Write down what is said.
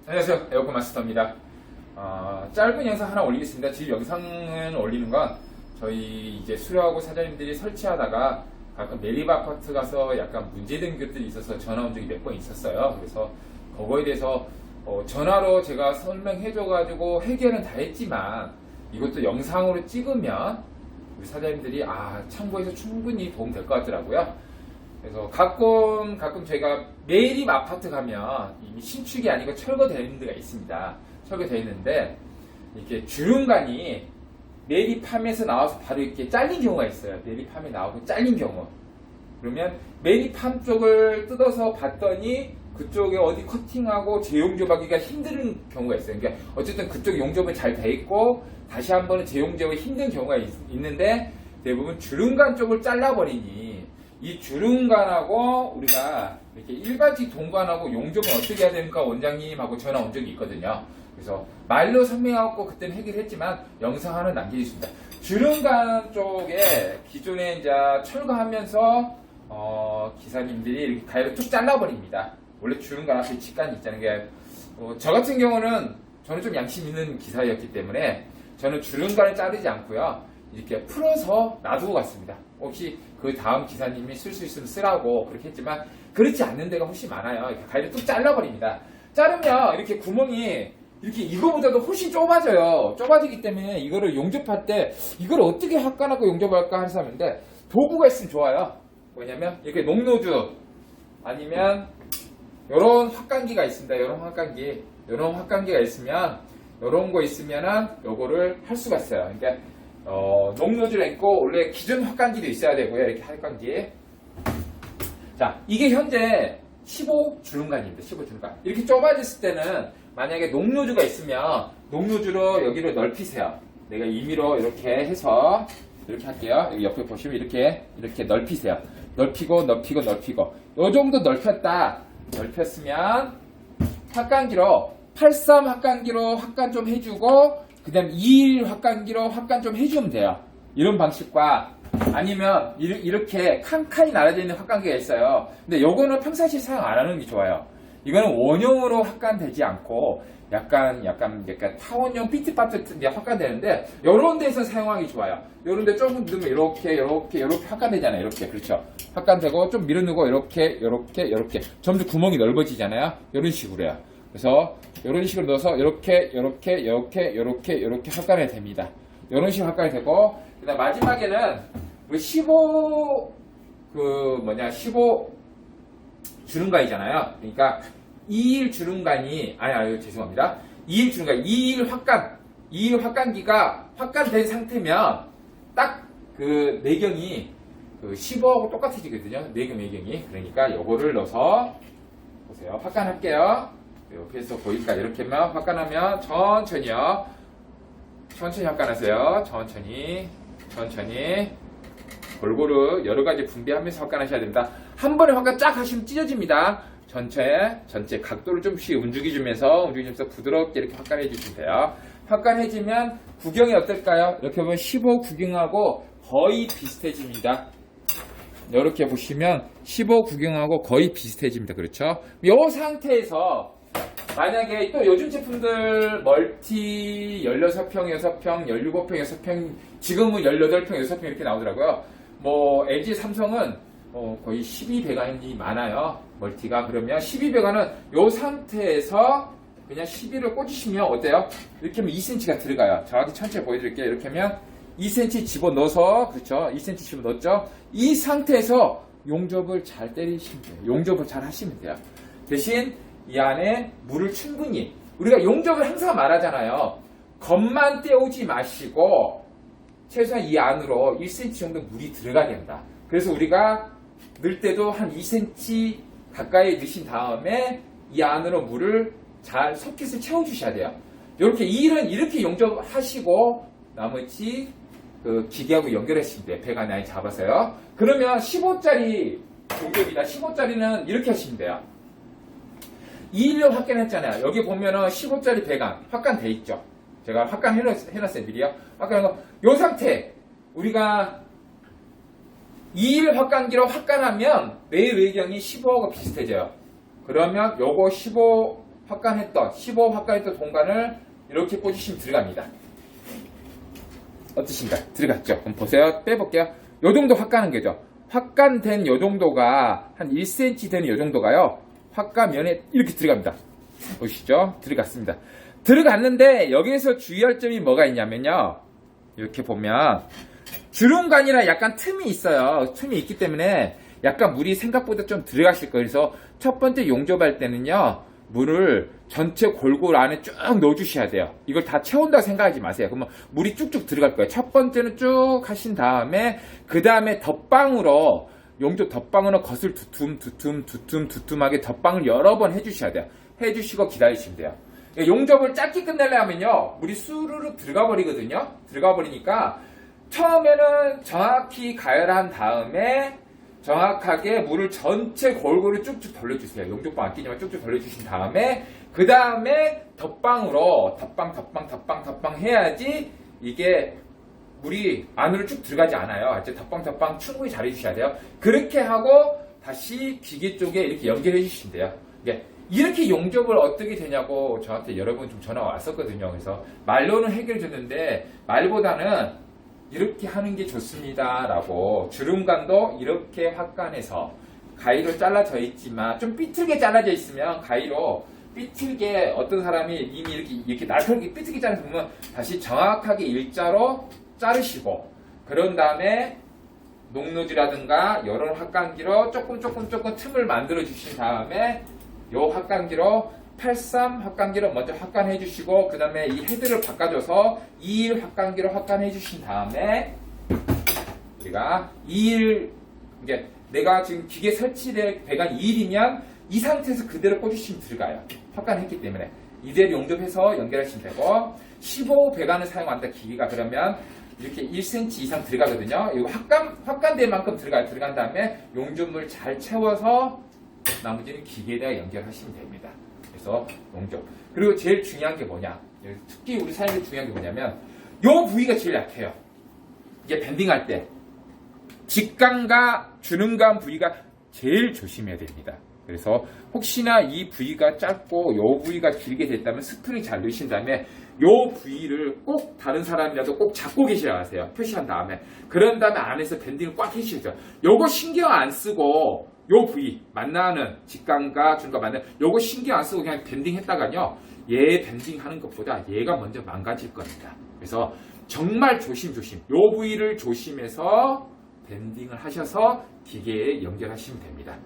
안녕하세요, 에어컨 마스터입니다. 짧은 영상 하나 올리겠습니다. 지금 영상을 올리는 건 저희 이제 수료하고 사장님들이 설치하다가 가끔 매립 아파트 가서 약간 문제된 것들이 있어서 전화 온 적이 몇 번 있었어요. 그래서 그거에 대해서 전화로 제가 설명해줘가지고 해결은 다 했지만 이것도 영상으로 찍으면 우리 사장님들이 참고해서 충분히 도움 될 것 같더라고요. 그래서 가끔 저희가 매립 아파트 가면 이미 신축이 아니고 철거되어 있는 데가 있습니다. 철거되어 있는데 이렇게 주름관이 매립함에서 나와서 바로 이렇게 잘린 경우가 있어요. 매립함에 나오고 잘린 경우. 그러면 매립함 쪽을 뜯어서 봤더니 그쪽에 어디 커팅하고 재용접하기가 힘든 경우가 있어요. 그러니까 어쨌든 그쪽 용접은 잘 돼 있고 다시 한번은 재용접이 힘든 경우가 있는데 대부분 주름관 쪽을 잘라버리니 이 주름관하고 우리가 이렇게 일반직 동관하고 용접은 어떻게 해야 됩니까? 원장님하고 전화 온 적이 있거든요. 그래서 말로 설명하고 그때는 해결했지만 영상 하나 남기겠습니다. 주름관 쪽에 기존에 이제 철거하면서 기사님들이 이렇게 가위로 쭉 잘라버립니다. 원래 주름관 앞에 직관이 있다는 게 저 같은 경우는 저는 좀 양심 있는 기사였기 때문에 저는 주름관을 자르지 않고요. 이렇게 풀어서 놔두고 갔습니다. 혹시 그 다음 기사님이 쓸 수 있으면 쓰라고 그렇게 했지만 그렇지 않는 데가 훨씬 많아요. 이렇게 가위를 뚝 잘라버립니다. 자르면 이렇게 구멍이 이렇게 이거보다도 훨씬 좁아져요. 좁아지기 때문에 이거를 용접할 때 이걸 어떻게 확관하고 용접할까 하는 사람인데 도구가 있으면 좋아요. 뭐냐면 이렇게 녹노즈 아니면 이런 확관기가 있습니다. 이런 확관기가 있으면 이런 거 있으면은 요거를 할 수가 있어요. 그러니까 녹노즐 있고 원래 기존 확관기도 있어야 되고요. 이렇게 확관기. 자, 이게 현재 15 주름관입니다. 15 주름관. 이렇게 좁아졌을 때는 만약에 녹노즐가 있으면 녹노즐로 여기를 넓히세요. 내가 임의로 이렇게 해서 이렇게 할게요. 여기 옆에 보시면 이렇게 넓히세요. 넓히고 요 정도 넓혔으면 확관기로 83 확관기로 확관 좀 해주고 그 다음 21 확관기로 확관 좀 해주면 돼요. 이런 방식과 아니면 이렇게 칸칸이 나눠져 있는 확관기가 있어요. 근데 요거는 평상시에 사용 안 하는 게 좋아요. 이거는 원형으로 확관되지 않고 약간 타원형 피트파트 확관되는데 요런 데서 사용하기 좋아요. 요런 데 조금 넣으면 이렇게 확관되잖아요. 이렇게. 그렇죠. 확관되고 좀 밀어넣고 이렇게 점점 구멍이 넓어지잖아요. 요런 식으로 해요. 그래서 이런 식으로 넣어서 이렇게 확관이 됩니다. 이런 식으로 확관이 되고 그다음 마지막에는 15 주름관이잖아요. 그러니까 21 주름관이 죄송합니다. 21 주름관 21 확관기가 확관된 상태면 딱 그 내경이 그 15하고 똑같아지거든요. 내경이. 그러니까 요거를 넣어서 보세요. 확관할게요. 옆에서 보일까? 이렇게 하면 확관하면 천천히 확관하세요. 천천히 골고루 여러가지 분배하면서 확관하셔야 됩니다. 한 번에 확관 쫙 하시면 찢어집니다. 전체 각도를 좀씩 움직여주면서 부드럽게 이렇게 확관해 주시면 돼요. 확관해지면 구경이 어떨까요? 이렇게 보면 15 구경하고 거의 비슷해집니다. 이렇게 보시면 15 구경하고 거의 비슷해집니다. 그렇죠? 이 상태에서 만약에 또 요즘 제품들 멀티 16평, 6평, 17평, 6평 지금은 18평, 6평 이렇게 나오더라고요. LG, 삼성은 거의 12배관이 많아요. 멀티가. 그러면 12배관은 이 상태에서 그냥 12를 꽂으시면 어때요? 이렇게 하면 2cm가 들어가요. 저한테 천천히 보여드릴게요. 이렇게 하면 2cm 집어넣어서 그렇죠? 2cm 집어넣었죠? 이 상태에서 용접을 잘 때리시면 돼요. 용접을 잘 하시면 돼요. 대신 이 안에 물을 충분히 우리가 용접을 항상 말하잖아요. 겉만 떼우지 마시고 최소한 이 안으로 1cm 정도 물이 들어가야 된다. 그래서 우리가 넣을 때도 한 2cm 가까이 넣으신 다음에 이 안으로 물을 잘 소켓을 채워주셔야 돼요. 이렇게 이렇게 용접하시고 나머지 그 기계하고 연결하시면 돼요. 배관 라인 잡아서요. 그러면 15짜리 용접이다. 15짜리는 이렇게 하시면 돼요. 2를 확관했잖아요. 여기 보면은 15짜리 배관 확관돼 있죠. 제가 확관해놨어요. 미리요. 확관해서 이 상태 우리가 2일 확관기로 확관하면 내외경이 15하고 비슷해져요. 그러면 요거 15 확간했던 15 확간했던 공간을 이렇게 꽂으시면 들어갑니다. 어떠신가요? 들어갔죠? 그럼 보세요. 빼볼게요. 요 정도 확간한 거죠. 확간된 요 정도가 한 1cm 되는 요 정도가요. 확간면에 이렇게 들어갑니다. 보시죠? 들어갔습니다. 들어갔는데 여기에서 주의할 점이 뭐가 있냐면요. 이렇게 보면 주름관이라 약간 틈이 있어요. 틈이 있기 때문에 약간 물이 생각보다 좀 들어가실 거예요. 그래서 첫 번째 용접할 때는요. 물을 전체 골고루 안에 쭉 넣어주셔야 돼요. 이걸 다 채운다고 생각하지 마세요. 그러면 물이 쭉쭉 들어갈 거예요. 첫 번째는 쭉 하신 다음에 그 다음에 덧방으로 용접 덧방으로 겉을 두툼하게 덧방을 여러 번 해주셔야 돼요. 해주시고 기다리시면 돼요. 용접을 짧게 끝내려면요. 물이 수르륵 들어가 버리거든요. 들어가 버리니까 처음에는 정확히 가열한 다음에 정확하게 물을 전체 골고루 쭉쭉 돌려주세요. 용접방 안 끼지만 쭉쭉 돌려주신 다음에 그 다음에 덧방으로 덧방 해야지 이게 물이 안으로 쭉 들어가지 않아요. 이제 덧방 충분히 잘 해주셔야 돼요. 그렇게 하고 다시 기계 쪽에 이렇게 연결해 주시면 돼요. 이렇게 용접을 어떻게 되냐고 저한테 여러 번 좀 전화가 왔었거든요. 그래서 말로는 해결해 줬는데 말보다는 이렇게 하는 게 좋습니다 라고 주름관도 이렇게 확간해서 가위로 잘라져 있지만 좀 삐뚤게 잘라져 있으면 가위로 삐뚤게 어떤 사람이 이미 이렇게 날카롭게 삐뚤게 자르면 보면 다시 정확하게 일자로 자르시고 그런 다음에 녹노지라든가 여러 확간기로 조금 틈을 만들어 주신 다음에 요 확간기로 83 확간기로 먼저 확간해 주시고 그 다음에 이 헤드를 바꿔줘서 21 확간기로 확간해 주신 다음에 우리가 21 이게 내가 지금 기계 설치된 배관 21이면 이 상태에서 그대로 꽂으시면 들어가요. 확간했기 때문에 이대로 용접해서 연결하시면 되고 15 배관을 사용한다 기계가 그러면 이렇게 1cm 이상 들어가거든요. 이거 확간될 만큼 들어간 다음에 용접물 잘 채워서 나머지는 기계에다 연결하시면 됩니다. 그래서 용접. 그리고 제일 중요한 게 뭐냐? 특히 우리 사람들이 중요한 게 뭐냐면 요 부위가 제일 약해요. 이게 밴딩할 때 직강과 주름관 부위가 제일 조심해야 됩니다. 그래서 혹시나 이 부위가 짧고 요 부위가 길게 됐다면 스프링 잘 넣으신 다음에 요 부위를 꼭 다른 사람이라도 꼭 잡고 계셔야 하세요. 표시한 다음에. 그런 다음에 안에서 밴딩을 꽉 해주셔야죠. 요거 신경 안 쓰고 요 부위 만나는 직강과 주름과 만나는 요거 신경 안 쓰고 그냥 밴딩 했다가요. 얘 밴딩 하는 것보다 얘가 먼저 망가질 겁니다. 그래서 정말 조심조심 요 부위를 조심해서 밴딩을 하셔서 기계에 연결하시면 됩니다.